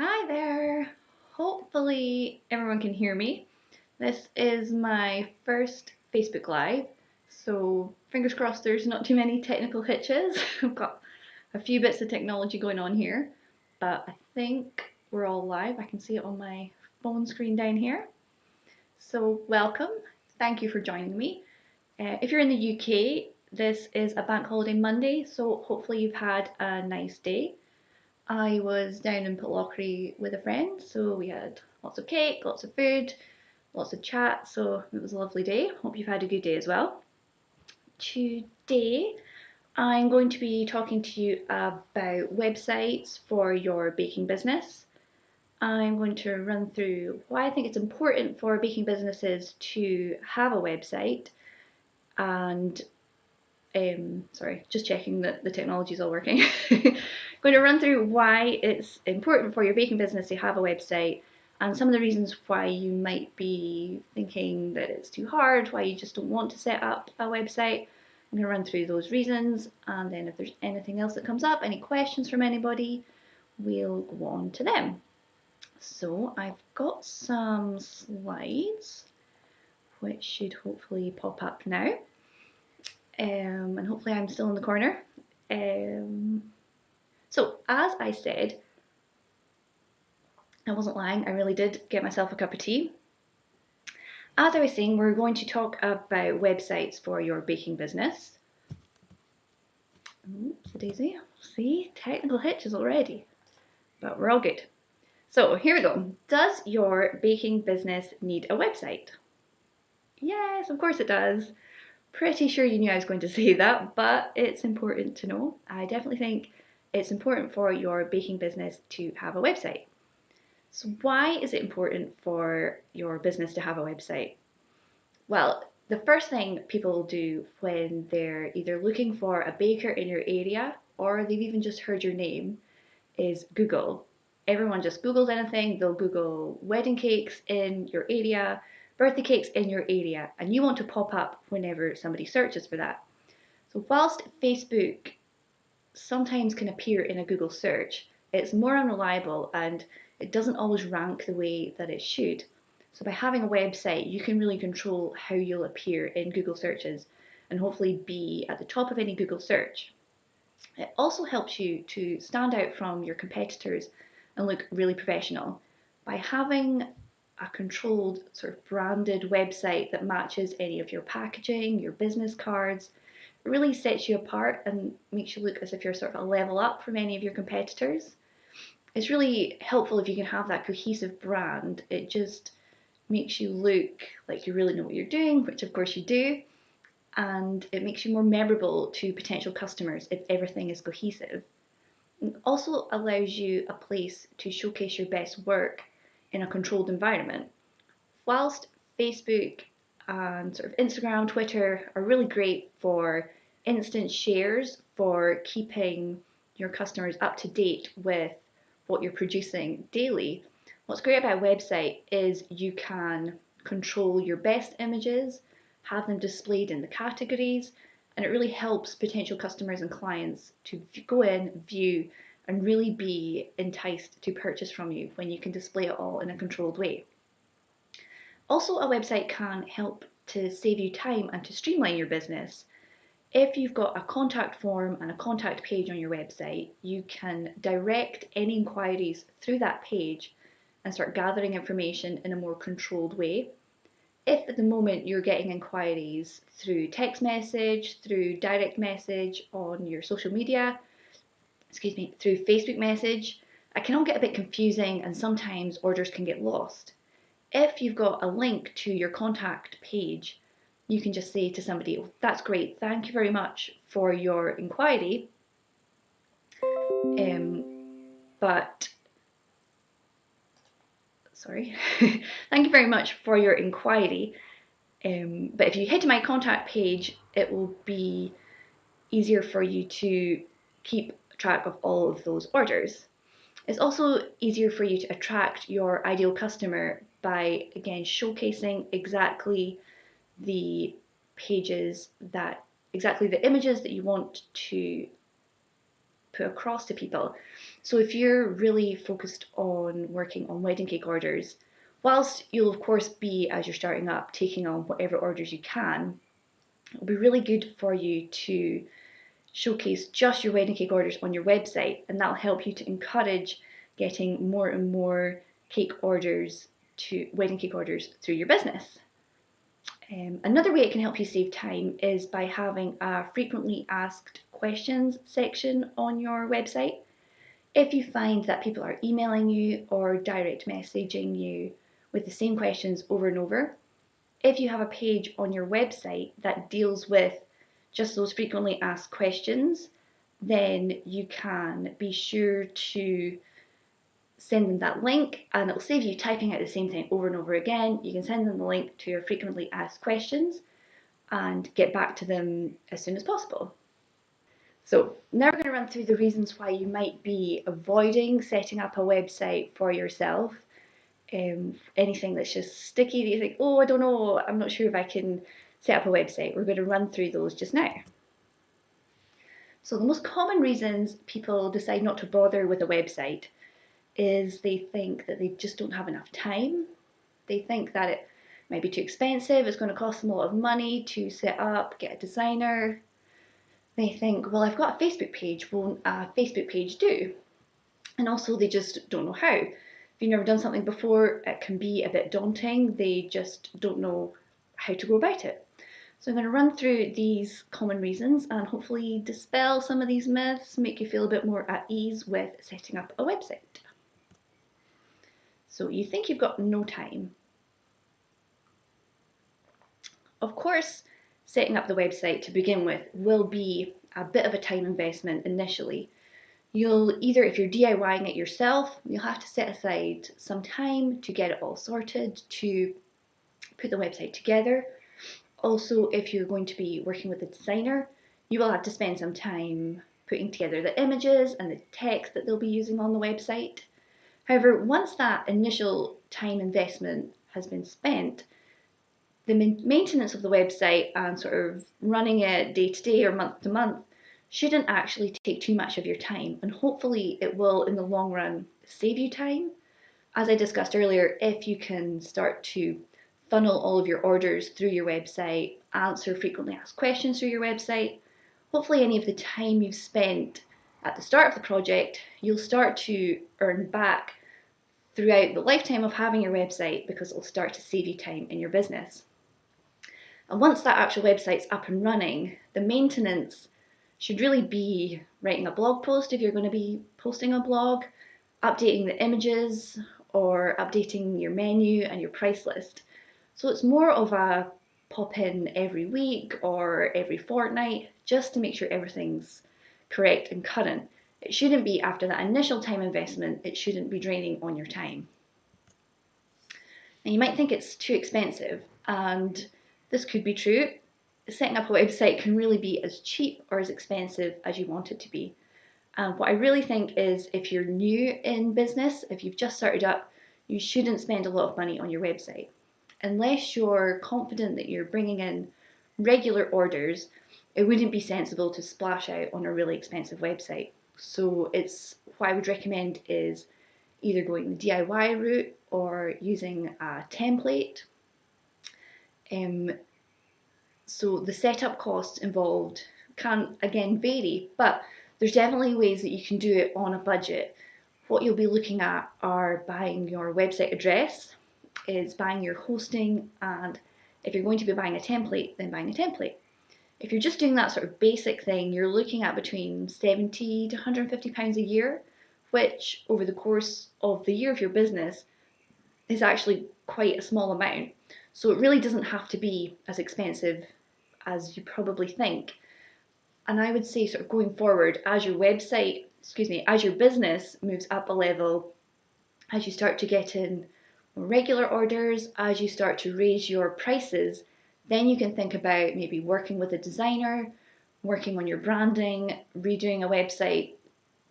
Hi there! Hopefully everyone can hear me. This is my first Facebook Live, so fingers crossed there's not too many technical hitches. I've got a few bits of technology going on here, but I think we're all live. I can see it on my phone screen down here. So welcome, thank you for joining me. If you're in the UK, this is a bank holiday Monday, so hopefully you've had a nice day. I was down in Pitlochry with a friend, so we had lots of cake, lots of food, lots of chat, so it was a lovely day. Hope you've had a good day as well. Today, I'm going to be talking to you about websites for your baking business. I'm going to run through why I think it's important for baking businesses to have a website and sorry, just checking that the technology is all working. Going to run through why it's important for your baking business to have a website and some of the reasons why you might be thinking that it's too hard, why you just don't want to set up a website. I'm going to run through those reasons, and then if there's anything else that comes up, any questions from anybody, we'll go on to them. So I've got some slides which should hopefully pop up now. And hopefully I'm still in the corner. So as I said, I wasn't lying, I really did get myself a cup of tea. As I was saying, we're going to talk about websites for your baking business. Oops, daisy. See, technical hitches already, but we're all good. So here we go. Does your baking business need a website? Yes, of course it does. Pretty sure you knew I was going to say that, but it's important to know. I definitely think it's important for your baking business to have a website. So why is it important for your business to have a website? Well, the first thing people do when they're either looking for a baker in your area or they've even just heard your name is Google. Everyone just Googles anything, they'll Google wedding cakes in your area, birthday cakes in your area, and you want to pop up whenever somebody searches for that. So whilst Facebook sometimes can appear in a Google search, it's more unreliable and it doesn't always rank the way that it should. So by having a website, you can really control how you'll appear in Google searches and hopefully be at the top of any Google search. It also helps you to stand out from your competitors and look really professional. By having a controlled, sort of branded website that matches any of your packaging, your business cards, it really sets you apart and makes you look as if you're sort of a level up from any of your competitors. It's really helpful if you can have that cohesive brand. It just makes you look like you really know what you're doing, which of course you do, and it makes you more memorable to potential customers if everything is cohesive. It also allows you a place to showcase your best work in a controlled environment. Whilst Facebook and sort of Instagram, Twitter are really great for instant shares, for keeping your customers up to date with what you're producing daily, what's great about a website is you can control your best images, have them displayed in the categories, and it really helps potential customers and clients to go in, view, and really be enticed to purchase from you when you can display it all in a controlled way. Also, a website can help to save you time and to streamline your business. If you've got a contact form and a contact page on your website, you can direct any inquiries through that page and start gathering information in a more controlled way. If at the moment you're getting inquiries through text message, through direct message on your social media, through Facebook message, it can all get a bit confusing and sometimes orders can get lost. If you've got a link to your contact page, you can just say to somebody, oh, that's great, thank you very much for your inquiry, but sorry, thank you very much for your inquiry, but if you head to my contact page, it will be easier for you to keep track of all of those orders. It's also easier for you to attract your ideal customer by, again, showcasing exactly the pages that, exactly the images that you want to put across to people. So if you're really focused on working on wedding cake orders, whilst you'll of course be, as you're starting up, taking on whatever orders you can, it'll be really good for you to showcase just your wedding cake orders on your website, and that'll help you to encourage getting more and more wedding cake orders through your business. Another way it can help you save time is by having a frequently asked questions section on your website. If you find that people are emailing you or direct messaging you with the same questions over and over, if you have a page on your website that deals with just those frequently asked questions, then you can be sure to send them that link, and it'll save you typing out the same thing over and over again. You can send them the link to your frequently asked questions and get back to them as soon as possible. So now we're going to run through the reasons why you might be avoiding setting up a website for yourself. Anything that's just sticky that you think, oh, I don't know, I'm not sure if I can set up a website. We're going to run through those just now. So the most common reasons people decide not to bother with a website is they think that they just don't have enough time. They think that it might be too expensive, it's going to cost them a lot of money to set up, get a designer. They think, well, I've got a Facebook page, won't a Facebook page do? And also they just don't know how. If you've never done something before, it can be a bit daunting. They just don't know how to go about it. So I'm going to run through these common reasons and hopefully dispel some of these myths, make you feel a bit more at ease with setting up a website. So you think you've got no time. Of course, setting up the website to begin with will be a bit of a time investment initially. You'll either, if you're DIYing it yourself, you'll have to set aside some time to get it all sorted, to put the website together. Also, if you're going to be working with a designer, you will have to spend some time putting together the images and the text that they'll be using on the website. However, once that initial time investment has been spent, the maintenance of the website and sort of running it day to day or month to month shouldn't actually take too much of your time, and hopefully it will in the long run save you time. As I discussed earlier, if you can start to funnel all of your orders through your website, answer frequently asked questions through your website, hopefully any of the time you've spent at the start of the project, you'll start to earn back throughout the lifetime of having your website, because it'll start to save you time in your business. And once that actual website's up and running, the maintenance should really be writing a blog post if you're going to be posting a blog, updating the images, or updating your menu and your price list. So it's more of a pop in every week or every fortnight just to make sure everything's correct and current. It shouldn't be, after that initial time investment, it shouldn't be draining on your time. And you might think it's too expensive, and this could be true. Setting up a website can really be as cheap or as expensive as you want it to be. And what I really think is, if you're new in business, if you've just started up, you shouldn't spend a lot of money on your website. Unless you're confident that you're bringing in regular orders, it wouldn't be sensible to splash out on a really expensive website. So what I would recommend is either going the DIY route or using a template. So the setup costs involved can again vary, but there's definitely ways that you can do it on a budget. What you'll be looking at are buying your website address, is buying your hosting, and if you're going to be buying a template, then buying a template. If you're just doing that sort of basic thing, you're looking at between £70 to £150 a year, which over the course of the year of your business is actually quite a small amount. So it really doesn't have to be as expensive as you probably think. And I would say, sort of going forward, as your business moves up a level, as you start to get in more regular orders, as you start to raise your prices, then you can think about maybe working with a designer, working on your branding, redoing a website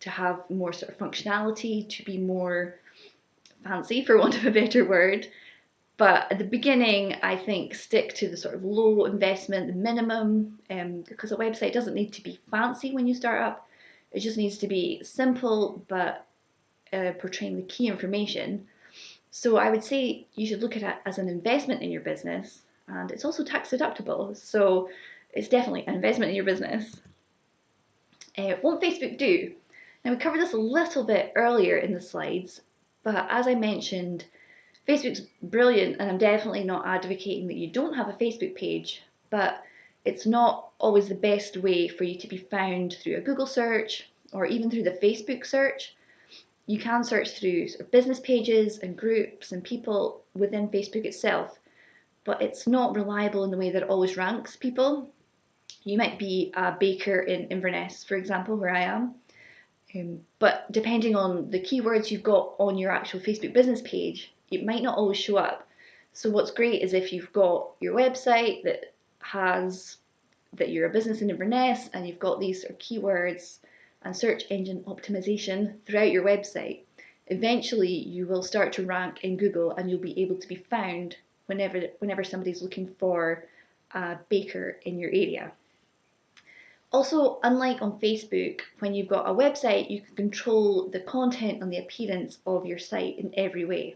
to have more sort of functionality, to be more fancy, for want of a better word. But at the beginning, I think stick to the sort of low investment, the minimum, because a website doesn't need to be fancy when you start up. It just needs to be simple, but portraying the key information. So I would say you should look at it as an investment in your business, and it's also tax deductible. So it's definitely an investment in your business. What Facebook do? Now we covered this a little bit earlier in the slides, but as I mentioned, Facebook's brilliant, and I'm definitely not advocating that you don't have a Facebook page, but it's not always the best way for you to be found through a Google search or even through the Facebook search. You can search through sort of business pages and groups and people within Facebook itself, but it's not reliable in the way that it always ranks people. You might be a baker in Inverness, for example, where I am, but depending on the keywords you've got on your actual Facebook business page, it might not always show up. So what's great is if you've got your website that has that you're a business in Inverness and you've got these sort of keywords and search engine optimization throughout your website, eventually you will start to rank in Google and you'll be able to be found whenever somebody's looking for a baker in your area. Also, unlike on Facebook, when you've got a website, you can control the content and the appearance of your site in every way.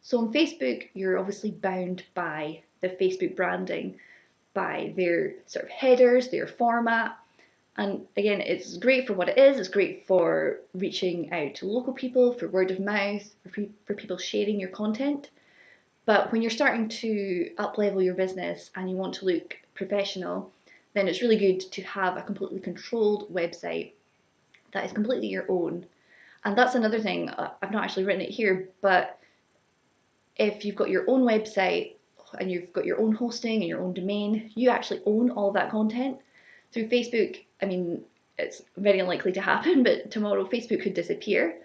So on Facebook, you're obviously bound by the Facebook branding, by their sort of headers, their format. And again, it's great for what it is. It's great for reaching out to local people, for word of mouth, for people sharing your content. But when you're starting to up-level your business and you want to look professional, then it's really good to have a completely controlled website that is completely your own. And that's another thing, I've not actually written it here, but if you've got your own website and you've got your own hosting and your own domain, you actually own all that content. Through Facebook, I mean, it's very unlikely to happen, but tomorrow Facebook could disappear.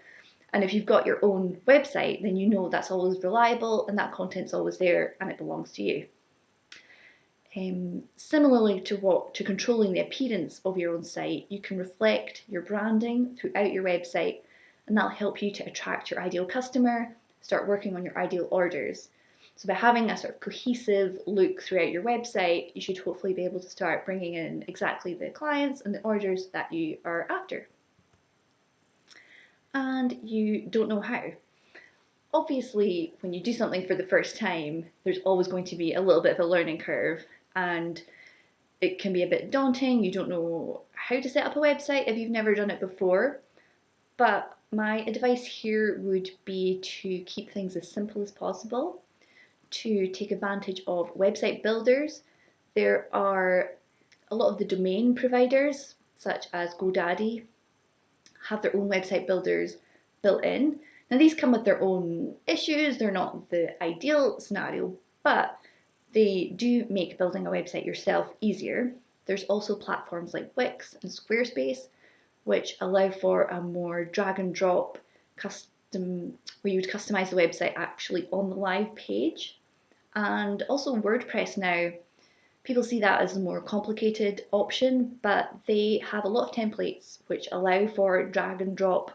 And if you've got your own website, then you know that's always reliable and that content's always there and it belongs to you. Similarly to controlling the appearance of your own site, you can reflect your branding throughout your website, and that'll help you to attract your ideal customer, start working on your ideal orders. So by having a sort of cohesive look throughout your website, you should hopefully be able to start bringing in exactly the clients and the orders that you are after. And you don't know how. Obviously, when you do something for the first time, there's always going to be a little bit of a learning curve, and it can be a bit daunting. You don't know how to set up a website if you've never done it before. But my advice here would be to keep things as simple as possible, to take advantage of website builders. There are a lot of the domain providers, such as GoDaddy, have their own website builders built in. Now, these come with their own issues, they're not the ideal scenario, but they do make building a website yourself easier. There's also platforms like Wix and Squarespace, which allow for a more drag and drop custom, where you would customize the website actually on the live page. And also WordPress now, people see that as a more complicated option, but they have a lot of templates which allow for drag and drop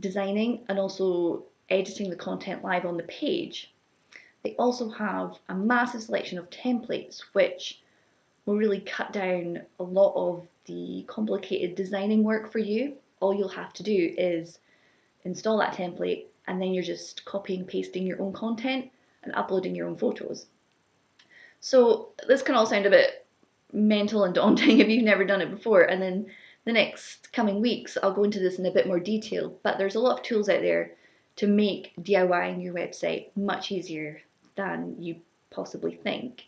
designing and also editing the content live on the page. They also have a massive selection of templates which will really cut down a lot of the complicated designing work for you. All you'll have to do is install that template and then you're just copying and pasting your own content and uploading your own photos. So this can all sound a bit mental and daunting if you've never done it before, and then the next coming weeks I'll go into this in a bit more detail, but there's a lot of tools out there to make DIYing your website much easier than you possibly think.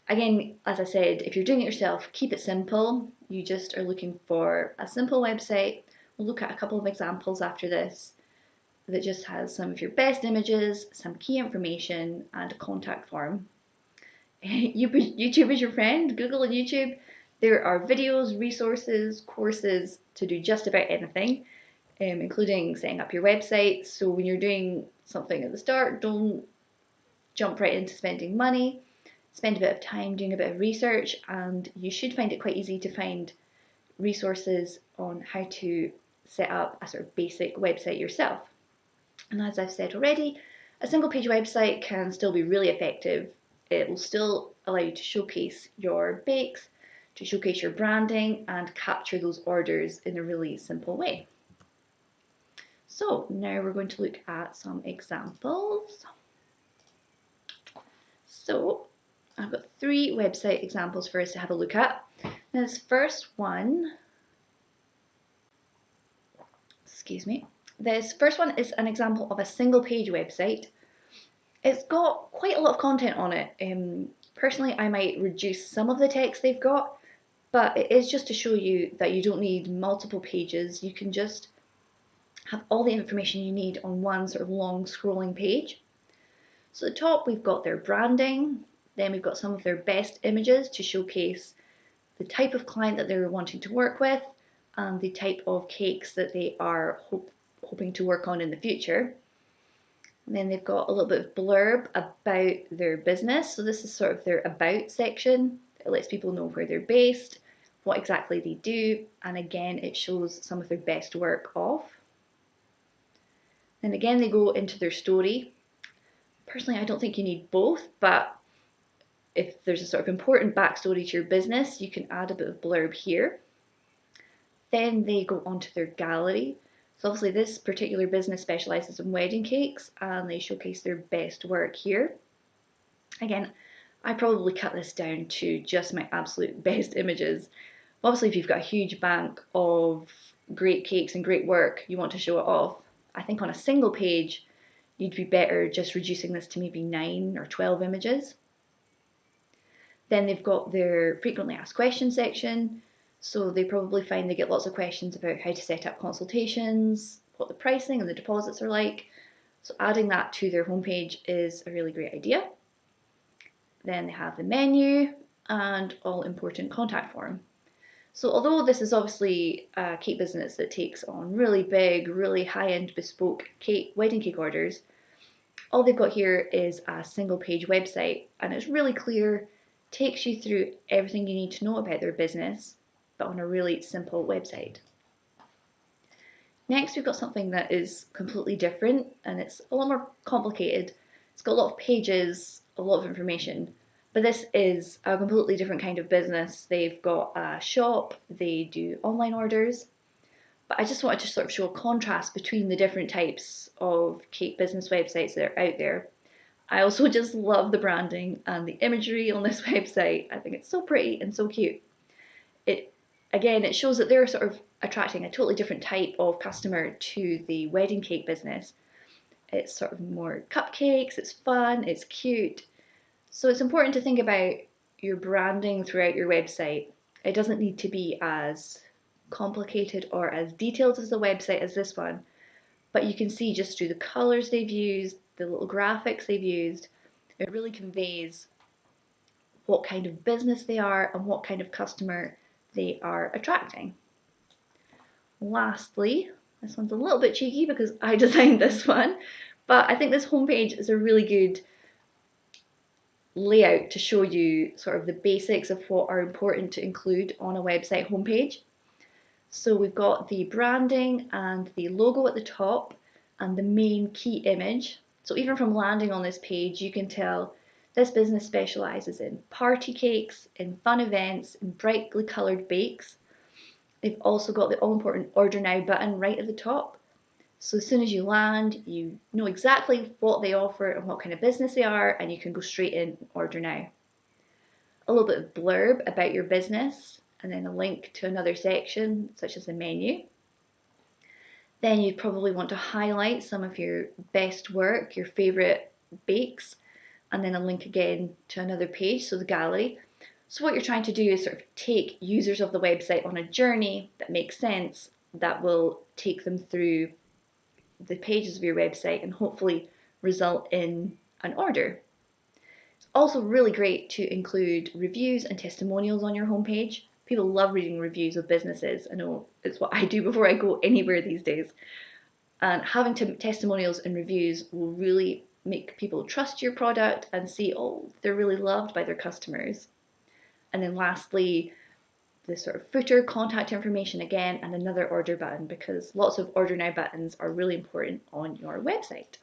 Again, as I said, if you're doing it yourself, keep it simple. You just are looking for a simple website. We'll look at a couple of examples after this that just has some of your best images, some key information, and a contact form. YouTube is your friend, Google and YouTube. There are videos, resources, courses to do just about anything, including setting up your website. So when you're doing something at the start, don't jump right into spending money. Spend a bit of time doing a bit of research, and you should find it quite easy to find resources on how to set up a sort of basic website yourself. And as I've said already, a single page website can still be really effective. It will still allow you to showcase your bakes, to showcase your branding and capture those orders in a really simple way. So now we're going to look at some examples. So I've got 3 website examples for us to have a look at. Now this first one, this first one is an example of a single page website. It's got quite a lot of content on it. Personally, I might reduce some of the text they've got, but it is just to show you that you don't need multiple pages. You can just have all the information you need on one sort of long scrolling page. So at the top we've got their branding, then we've got some of their best images to showcase the type of client that they're wanting to work with and the type of cakes that they are hoping to work on in the future. And then they've got a little bit of blurb about their business. So this is sort of their about section. It lets people know where they're based, what exactly they do, and again it shows some of their best work off. Then again they go into their story. Personally, I don't think you need both, but if there's a sort of important backstory to your business, you can add a bit of blurb here. Then they go on to their gallery. So obviously this particular business specialises in wedding cakes and they showcase their best work here. Again, I probably cut this down to just my absolute best images. Obviously if you've got a huge bank of great cakes and great work, you want to show it off. I think on a single page, you'd be better just reducing this to maybe 9 or 12 images. Then they've got their frequently asked questions section. So they probably find they get lots of questions about how to set up consultations, what the pricing and the deposits are like. So adding that to their homepage is a really great idea. Then they have the menu and all important contact form. So although this is obviously a cake business that takes on really big, really high-end bespoke wedding cake orders, all they've got here is a single page website and it's really clear, takes you through everything you need to know about their business, but on a really simple website. Next, we've got something that is completely different and it's a lot more complicated. It's got a lot of pages, a lot of information, but this is a completely different kind of business. They've got a shop, they do online orders, but I just wanted to sort of show a contrast between the different types of cake business websites that are out there. I also just love the branding and the imagery on this website. I think it's so pretty and so cute. It shows that they're sort of attracting a totally different type of customer to the wedding cake business. It's sort of more cupcakes, it's fun, it's cute. So it's important to think about your branding throughout your website. It doesn't need to be as complicated or as detailed as the website as this one, but you can see just through the colors they've used, the little graphics they've used, it really conveys what kind of business they are and what kind of customer they are attracting. Lastly, this one's a little bit cheeky because I designed this one, but I think this homepage is a really good layout to show you sort of the basics of what are important to include on a website homepage. So we've got the branding and the logo at the top and the main key image. So even from landing on this page, you can tell this business specialises in party cakes, in fun events, in brightly coloured bakes. They've also got the all-important Order Now button right at the top. So as soon as you land, you know exactly what they offer and what kind of business they are, and you can go straight in and order now. A little bit of blurb about your business, and then a link to another section, such as the menu. Then you'd probably want to highlight some of your best work, your favourite bakes, and then a link again to another page, so the gallery. So what you're trying to do is sort of take users of the website on a journey that makes sense, that will take them through the pages of your website and hopefully result in an order. It's also really great to include reviews and testimonials on your homepage. People love reading reviews of businesses. I know it's what I do before I go anywhere these days. And having testimonials and reviews will really make people trust your product and see, oh, they're really loved by their customers. And then lastly, the sort of footer, contact information again, and another order button, because lots of order now buttons are really important on your website.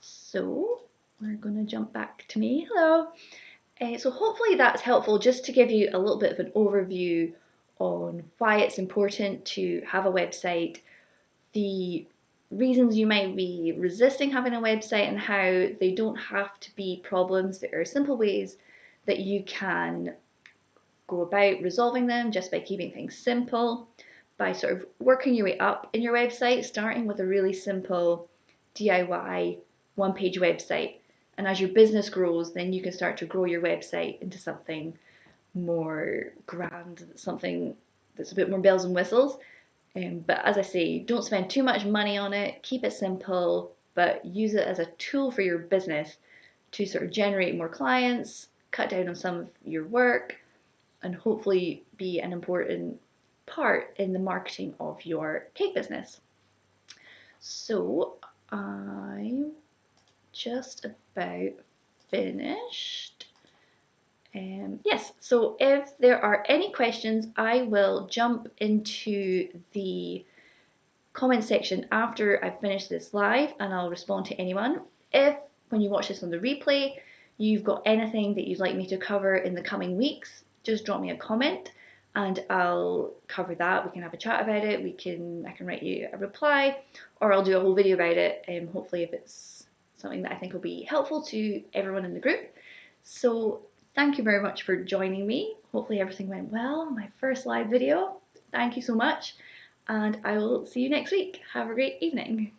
So we're going to jump back to me. Hello. So hopefully that's helpful, just to give you a little bit of an overview on why it's important to have a website, the reasons you might be resisting having a website, and how they don't have to be problems. There are simple ways that you can go about resolving them just by keeping things simple, by sort of working your way up in your website, starting with a really simple DIY one-page website. And as your business grows, then you can start to grow your website into something more grand, something that's a bit more bells and whistles. But as I say, don't spend too much money on it, keep it simple, but use it as a tool for your business to sort of generate more clients, cut down on some of your work, and hopefully be an important part in the marketing of your cake business. So I'm just about finished. Yes, so if there are any questions, I will jump into the comment section after I've finished this live and I'll respond to anyone. If, when you watch this on the replay, you've got anything that you'd like me to cover in the coming weeks, just drop me a comment and I'll cover that. We can have a chat about it. I can write you a reply, or I'll do a whole video about it, hopefully if it's something that I think will be helpful to everyone in the group. So thank you very much for joining me. Hopefully everything went well on my first live video. Thank you so much, and I will see you next week. Have a great evening.